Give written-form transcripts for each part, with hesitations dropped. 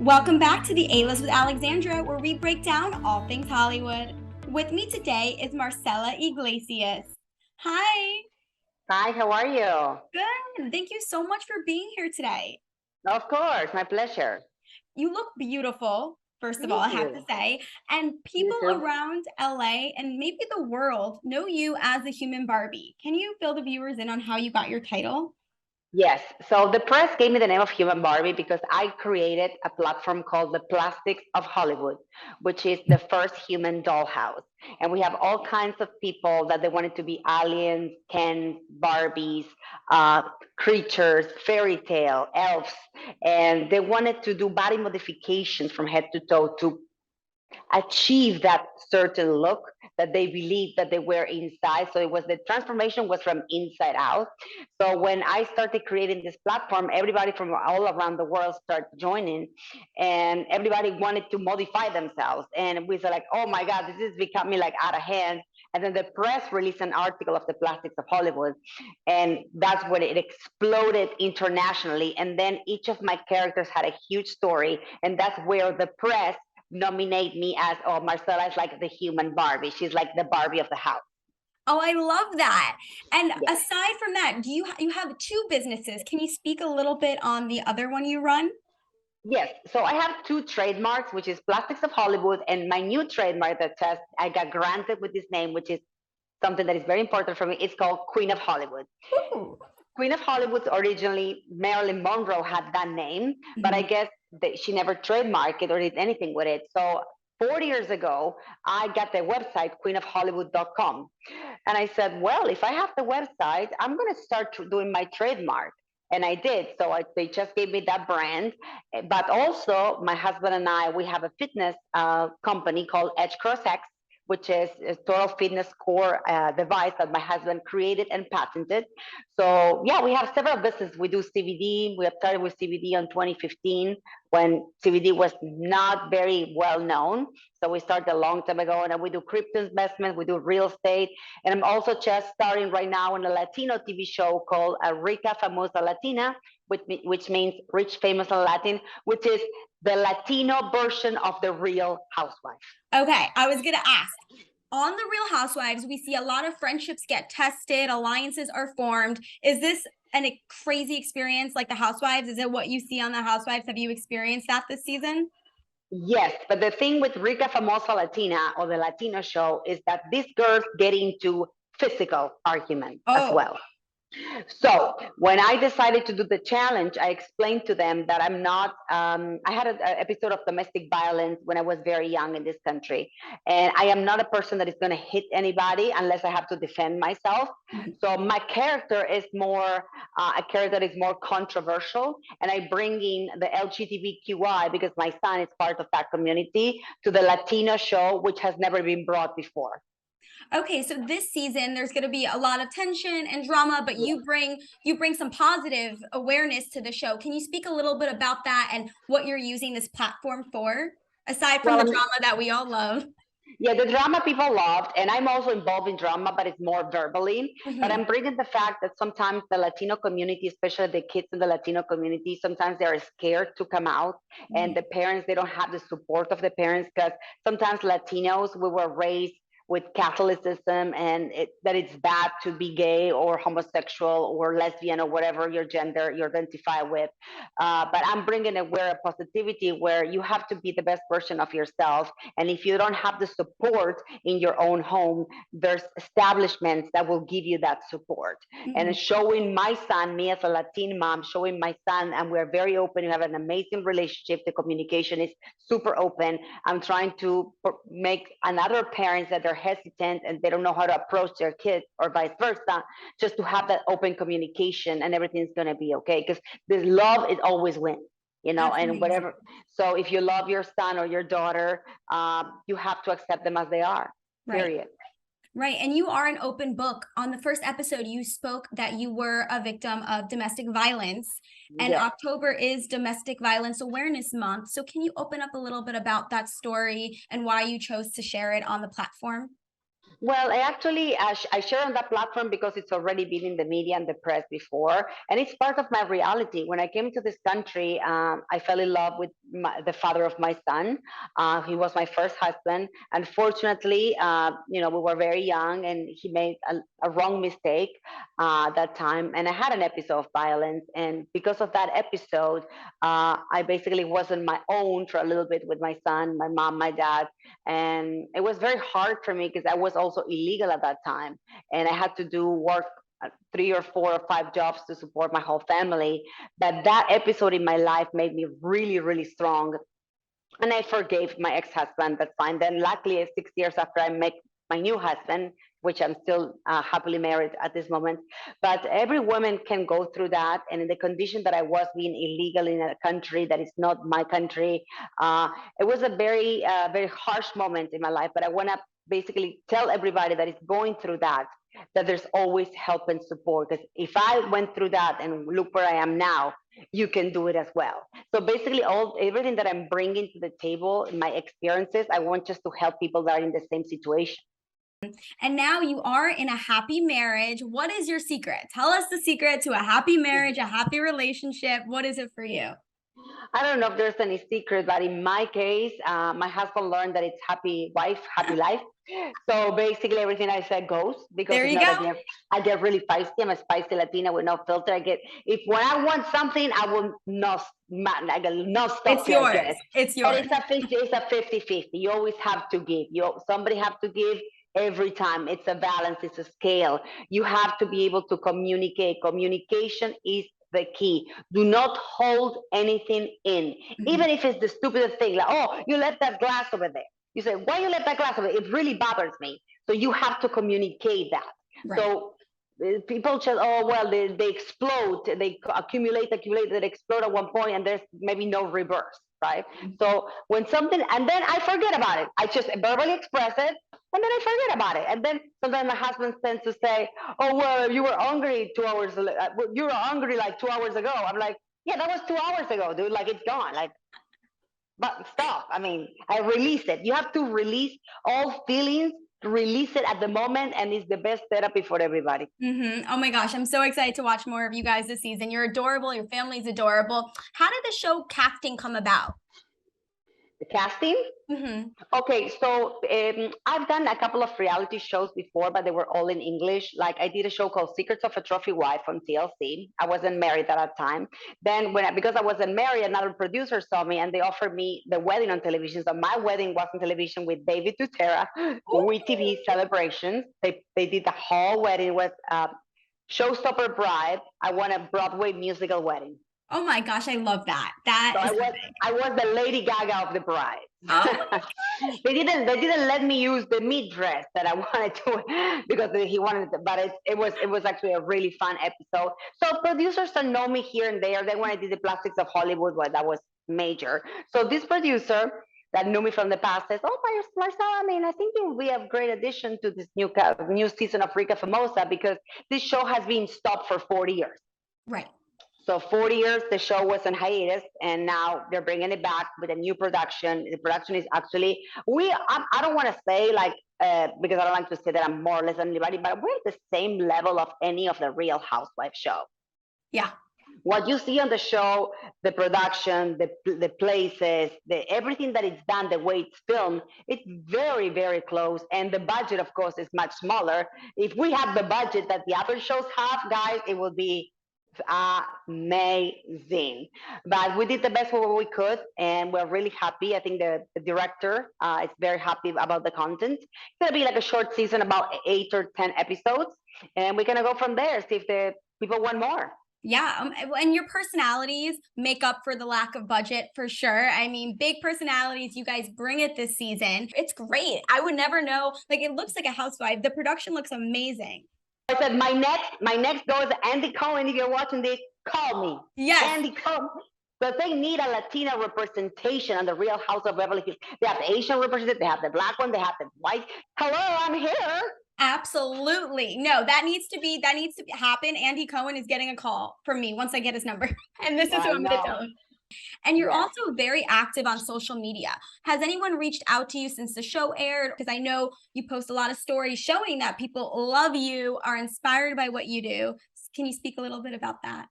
Welcome back to the A-List with Alexandra, where we break down all things Hollywood. With me today is Marcela Iglesias. Hi. Hi, how are you? Good. Thank you so much for being here today. Of course, my pleasure. You look beautiful, first of all, I Thank have to you. say. And You people too. around LA and maybe the world know you as the human Barbie. Can you fill the viewers in on how you got your title? Yes, so the press gave me the name of Human Barbie because I created a platform called the Plastics of Hollywood, which is the first human dollhouse. And we have all kinds of people that they wanted to be aliens, Kens, Barbies, uh, creatures, fairy tale, elves, and they wanted to do body modifications from head to toe to achieve that certain look that they believed that they were inside. So it was the transformation was from inside out. So when I started creating this platform, everybody from all around the world started joining, and everybody wanted to modify themselves. And we said like, oh my God, this is becoming like out of hand. And then the press released an article of the Plastics of Hollywood, and that's when it exploded internationally. And then each of my characters had a huge story, and that's where the press nominate me as, oh, Marcela is like the human Barbie. She's like the Barbie of the house. Oh, I love that. And Yes. aside from that, you have two businesses? Can you speak a little bit on the other one you run? Yes. So I have two trademarks, which is Plastics of Hollywood, and my new trademark that says I got granted with this name, which is something that is very important for me. It's called Queen of Hollywood. Ooh. Queen of Hollywood originally Marilyn Monroe had that name, but I Mhm. guess that she never trademarked it or did anything with it. So 4 years ago, I got the website queenofhollywood.com. And I said, well, if I have the website, I'm going to start doing my trademark. And I did. So they just gave me that brand. But also, my husband and I, we have a fitness company called Edge Cross X, which is a total fitness core device that my husband created and patented. So yeah, we have several businesses. We do CBD. We have started with CBD in 2015 when CBD was not very well known. So we started a long time ago, and we do crypto investment, we do real estate, and I'm also just starting right now on a Latino TV show called Rica Famosa Latina, which means rich, famous, and Latin, which is the Latino version of the Real Housewife. Okay, I was gonna ask. On the Real Housewives, we see a lot of friendships get tested, alliances are formed. Is this a crazy experience like the Housewives? Is it what you see on the Housewives? Have you experienced that this season? Yes, but the thing with Rica Famosa Latina or the Latino show is that these girls get into physical arguments as Oh. well. So when I decided to do the challenge, I explained to them that I'm not. I had an episode of domestic violence when I was very young in this country, and I am not a person that is going to hit anybody unless I have to defend myself. So my character is more a character that is more controversial, and I bring in the LGBTQI because my son is part of that community to the Latino show, which has never been brought before. Okay, so this season there's going to be a lot of tension and drama, but Yeah. you bring some positive awareness to the show. Can you speak a little bit about that and what you're using this platform for, aside from Well, the I'm drama that we all love? Yeah, the drama people loved, and I'm also involved in drama, but it's more verbally. But Mhm. I'm bringing the fact that sometimes the Latino community, especially the kids in the Latino community, sometimes they are scared to come out, and the parents they don't have the support of the parents because sometimes Latinos we were raised with Catholicism and that it's bad to be gay or homosexual or lesbian or whatever your gender you identify with. But I'm bringing aware of positivity where you have to be the best version of yourself, and if you don't have the support in your own home, there's establishments that will give you that support. And Mhm. showing my son, me as a Latin mom, showing my son, and we're very open. We have an amazing relationship. The communication is super open. I'm trying to make another parents that they're hesitant and they don't know how to approach their kids or vice versa, just to have that open communication and everything's going to be okay. Because this love is always wins, That's and amazing. whatever. So if you love your son or your daughter, you have to accept them as they are, Right. period. Right. And you are an open book. On the first episode, you spoke that you were a victim of domestic violence, and Yes. October is Domestic Violence Awareness Month. So, can you open up a little bit about that story and why you chose to share it on the platform? Well, I share on that platform because it's already been in the media and the press before, and it's part of my reality. When I came to this country, I fell in love with the father of my son. He was my first husband. Unfortunately, we were very young, and he made a wrong mistake that time, and I had an episode of violence. And because of that episode, I basically wasn't my own for a little bit with my son, my mom, my dad, and it was very hard for me because I was also illegal at that time, and I had to do work, 3 or 4 or 5 jobs to support my whole family. But that episode in my life made me really, really strong, and I forgave my ex-husband. That's fine. Then luckily 6 years after, I met my new husband, which I'm still happily married at this moment. But every woman can go through that, and in the condition that I was, being illegal in a country that is not my country, uh, it was a very harsh moment in my life. But I want to basically tell everybody that is going through that there's always help and support, because if I went through that and look where I am now, you can do it as well. So basically, everything that I'm bringing to the table, my experiences, I want just to help people that are in the same situation. And now you are in a happy marriage. What is your secret? Tell us the secret to a happy marriage, a happy relationship. What is it for you? I don't know if there's any secret, but in my case, my husband learned that it's happy wife, happy life. So basically, everything I said goes, because There if you not, go. I get really feisty. I'm a spicy Latina with no filter. If when I want something, I will not, I will not stop It's till I yours. get it. It's But yours. it's a 50-50. You always have to give. Somebody have to give every time. It's a balance. It's a scale. You have to be able to communicate. Communication is the key. Do not hold anything in, Mhm. even if it's the stupidest thing, like, oh, you left that glass over there. You say, why you left that glass over there? It really bothers me. So you have to communicate that. Right. So people just, oh, well, they explode, they accumulate, they explode at one point, and there's maybe no reverse, right? So when something, and then I forget about it. I just verbally express it, and then I forget about it. And then sometimes my husband tends to say, oh, well, you were hungry 2 hours, you were hungry like 2 hours ago. I'm like, yeah, that was 2 hours ago, dude. Like, it's gone. Like, but stop. I mean, I release it. You have to release all feelings, release it at the moment, and it's the best therapy for everybody. Oh my gosh, I'm so excited to watch more of you guys this season. You're adorable. Your family's adorable. How did the show casting come about? The casting? hmm Okay, so I've done a couple of reality shows before, but they were all in English. Like, I did a show called Secrets of a Trophy Wife on TLC. I wasn't married at that time. Then, because I wasn't married, another producer saw me and they offered me the wedding on television. So my wedding was on television with David Tutera, with TV celebrations. They did the whole wedding. It was Showstopper Bride. I won a Broadway musical wedding. Oh my gosh, I love that. That So is I was the Lady Gaga of the bride. oh They didn't let me use the meat dress that I wanted to, because he wanted it, but it was actually a really fun episode. So producers that know me here and there, then when I did the Plastics of Hollywood, well, that was major. So this producer that knew me from the past says, "Oh, Marcela, I mean, I think you will be a great addition to this new season of Rica Famosa, because this show has been stopped for 40 years." right. So 40 years, the show was on hiatus, and now they're bringing it back with a new production. The production is actually, I don't want to say like, because I don't like to say that I'm more or less than anybody, but we're at the same level of any of the Real Housewives show. Yeah. What you see on the show, the production, the places, everything that it's done, the way it's filmed, it's very, very close. And the budget, of course, is much smaller. If we have the budget that the other shows have, guys, it will be amazing. But we did the best what we could, and we're really happy. I think the director is very happy about the content. It's gonna be like a short season, about 8 or 10 episodes, and we're gonna go from there. See if the people want more. Yeah, and your personalities make up for the lack of budget for sure. I mean, big personalities, you guys bring it this season. It's great. I would never know. Like, it looks like a housewife. The production looks amazing. I said my next goal is Andy Cohen. If you're watching this, call me. Yes, Andy Cohen. But they need a Latina representation on the Real House of Beverly Hills. They have the Asian represented, they have the black one, they have the white. Hello, I'm here. absolutely. No, that needs to happen. Andy Cohen is getting a call from me once I get his number. And this is who I I'm going to know. tell him. And you're Yes. also very active on social media. Has anyone reached out to you since the show aired? Because I know you post a lot of stories showing that people love you, are inspired by what you do. Can you speak a little bit about that?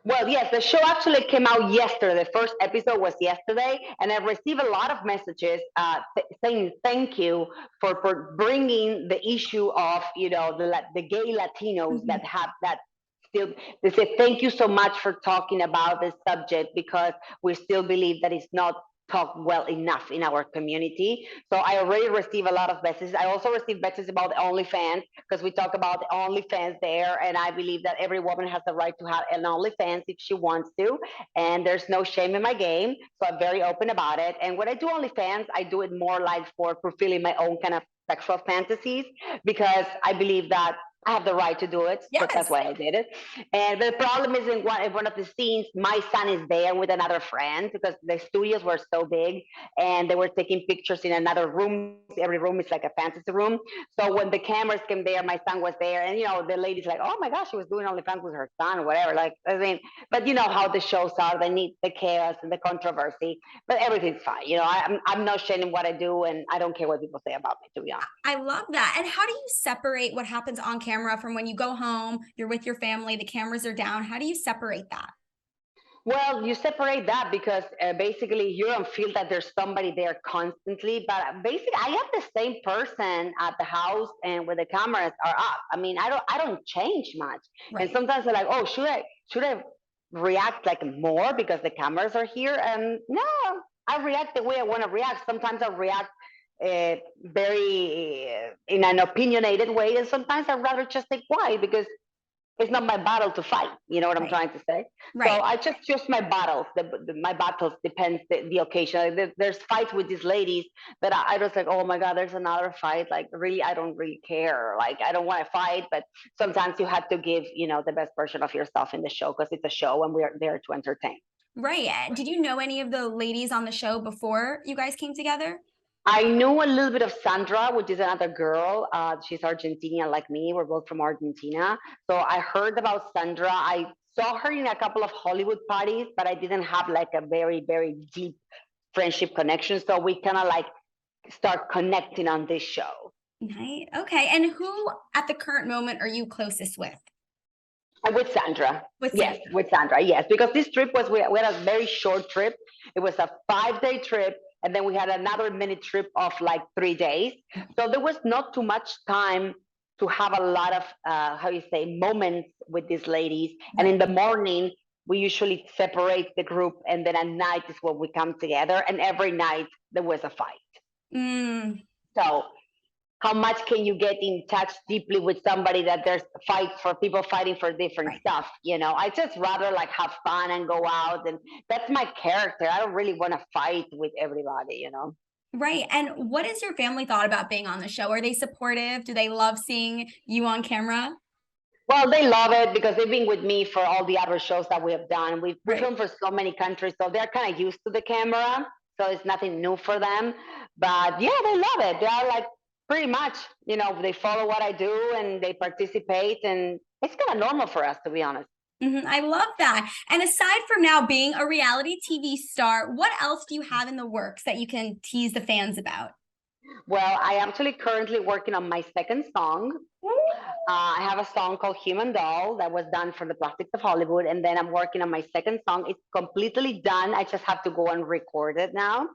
Well, yes, the show actually came out yesterday. The first episode was yesterday, and I received a lot of messages saying thank you for bringing the issue of the gay Latinos that Mhm. have that. Still, they say thank you so much for talking about this subject because we still believe that it's not talked well enough in our community. So I already received a lot of messages. I also received messages about OnlyFans because we talk about OnlyFans there, and I believe that every woman has the right to have an OnlyFans if she wants to, and there's no shame in my game. So I'm very open about it. And when I do OnlyFans, I do it more like for fulfilling my own kind of sexual fantasies because I believe that I have the right to do it, so that's Yes. why I did it. And the problem is in one of the scenes, my son is there with another friend because the studios were so big and they were taking pictures in another room. Every room is like a fantasy room. So when the cameras came there, my son was there, and the lady's like, "Oh my gosh, she was doing OnlyFans with her son, or whatever." Like, I mean, but you know how the shows are; they need the chaos and the controversy. But everything's fine. I'm not shaming what I do, and I don't care what people say about me, to be honest. I love that. And how do you separate what happens on camera from when you go home, you're with your family, the cameras are down? How do you separate that? Well, you separate that because basically you don't feel that there's somebody there constantly. But basically, I am the same person at the house and when the cameras are up. I mean, I don't change much. And Right. sometimes they're like, oh, should I react like more because the cameras are here? And no, I react the way I want to react. Sometimes I react very in an opinionated way, and sometimes I'd rather just stay quiet because it's not my battle to fight. You know what I'm Right. trying to say? So Right. I just choose my battles. My battles depends the occasion. Like, there's fights with these ladies that I just like. Oh my god, there's another fight. Like really, I don't really care. Like I don't want to fight, but sometimes you have to give the best version of yourself in the show because it's a show and we're there to entertain. Right. Did you know any of the ladies on the show before you guys came together? I knew a little bit of Sandra, which is another girl. She's Argentinian like me. We're both from Argentina. So I heard about Sandra. I saw her in a couple of Hollywood parties, but I didn't have like a very, very deep friendship connection. So we kind of like start connecting on this show. Nice. Okay. And who at the current moment are you closest with? With Sandra. With Yes, Sandra. with Sandra. Yes, because this trip we had a very short trip. It was a 5-day trip. And then we had another mini trip of like 3 days. So there was not too much time to have a lot of, how you say, moments with these ladies. And in Right. the morning, we usually separate the group. And then at night is when we come together. And every night there was a fight. Mm, So how much can you get in touch deeply with somebody that there's fights for people fighting for different right. stuff. I just rather like have fun and go out, and that's my character. I don't really want to fight with everybody. Right. And what is your family thought about being on the show? Are they supportive? Do they love seeing you on camera? Well, they love it because they've been with me for all the other shows that we have done. We Right. filmed for so many countries, so they're kind of used to the camera, so it's nothing new for them. But yeah, they love it. They are like pretty much, they follow what I do and they participate, and it's kind of normal for us, to be honest. I love that. And aside from now being a reality TV star, what else do you have in the works that you can tease the fans about? Well, I actually currently working on my second song. I have a song called Human Doll that was done for the Plastics of Hollywood, and then I'm working on my second song. It's completely done. I just have to go and record it now.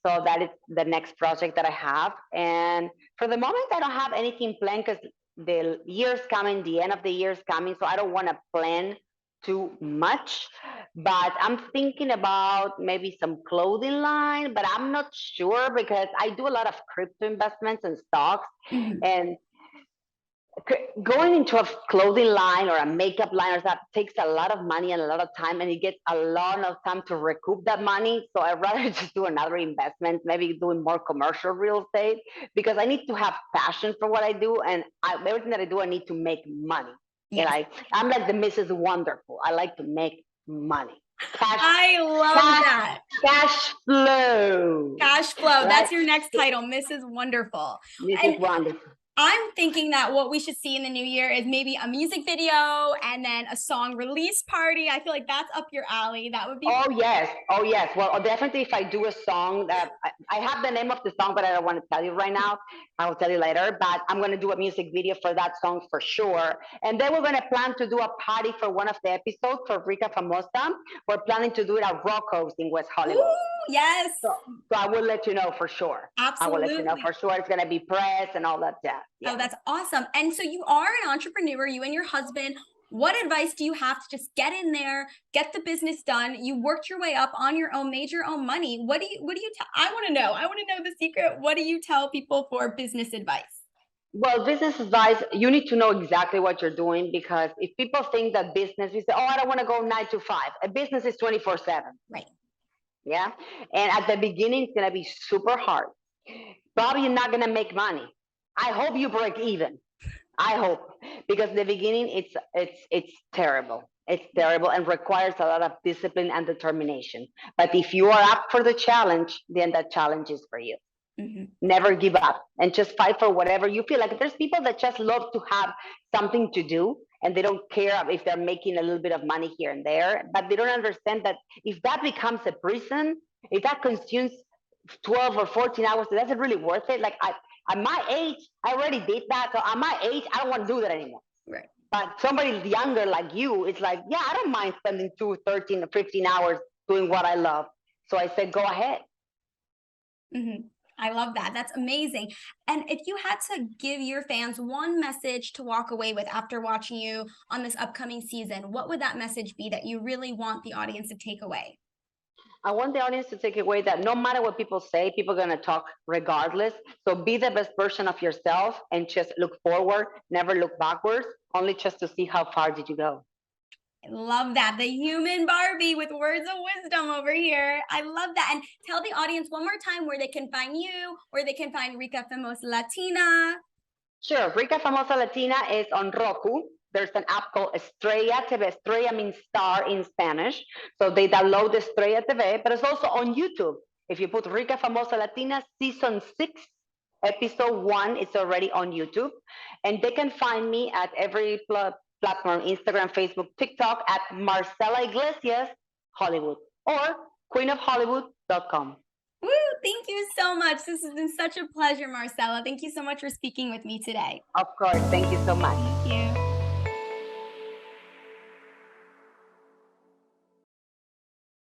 So that is the next project that I have. And for the moment, I don't have anything planned because the year's coming, the end of the year's coming. So I don't want to plan too much. But I'm thinking about maybe some clothing line, but I'm not sure because I do a lot of crypto investments and stocks. Mhm. And going into a clothing line or a makeup line or that takes a lot of money and a lot of time, and it gets a lot of time to recoup that money. So I'd rather just do another investment, maybe doing more commercial real estate, because I need to have passion for what I do, and everything that I do I need to make money. And Yes. I'm like the Mrs. Wonderful. I like to make money. cash I love cash that. cash flow, Cash flow. right? That's your next title, Mrs. Wonderful. Mrs. And Wonderful. I'm thinking that what we should see in the new year is maybe a music video and then a song release party. I feel like that's up your alley. That would be Oh yes, oh yes. Well, definitely if I do a song that I have the name of the song, but I don't want to tell you right now. I will tell you later. But I'm gonna do a music video for that song for sure. And then we're gonna plan to do a party for one of the episodes for Rica Famosa. We're planning to do it at Rocco's in West Hollywood. Ooh, yes. So I will let you know for sure. I will let you know Absolutely. for sure. It's gonna be press and all that jazz. Oh, that's awesome. And so you are an entrepreneur, you and your husband. What advice do you have to just get in there, get the business done? You worked your way up on your own, made your own money. What do you tell? I want to know. I want to know the secret. What do you tell people for business advice? Well, business advice, you need to know exactly what you're doing because if people think that business, we say, oh, I don't want to go 9 to 5. A business is 24/7. Right. Yeah. And at the beginning, it's going to be super hard. Probably you're not going to make money. I hope you break even. I hope because the beginning it's terrible. It's terrible and requires a lot of discipline and determination. But if you are up for the challenge, then that challenge is for you. Mm-hmm. Never give up and just fight for whatever you feel like. There's people that just love to have something to do and they don't care if they're making a little bit of money here and there, but they don't understand that if that becomes a prison, if that consumes 12 or 14 hours, that's really worth it. Like at my age, I already did that. So at my age, I don't want to do that anymore. Right. But somebody younger like you, it's like, yeah, I don't mind spending 2, 13, or 15 hours doing what I love. So I said, go ahead. Mm-hmm. I love that. That's amazing. And if you had to give your fans one message to walk away with after watching you on this upcoming season, what would that message be that you really want the audience to take away? I want the audience to take away that no matter what people say, people are going to talk regardless. So be the best version of yourself and just look forward, never look backwards, only just to see how far did you go. I love that. The human Barbie with words of wisdom over here. I love that. And tell the audience one more time where they can find you, where they can find Rica Famosa Latina. Sure. Rica Famosa Latina is on Roku. There's an app called Estrella TV. Estrella means star in Spanish. So they download Estrella TV, but it's also on YouTube. If you put Rica Famosa Latina season 6, episode 1, it's already on YouTube. And they can find me at every platform, Instagram, Facebook, TikTok at Marcela Iglesias Hollywood or queenofhollywood.com. Woo, thank you so much. This has been such a pleasure, Marcela. Thank you so much for speaking with me today. Of course. Thank you so much. Thank you.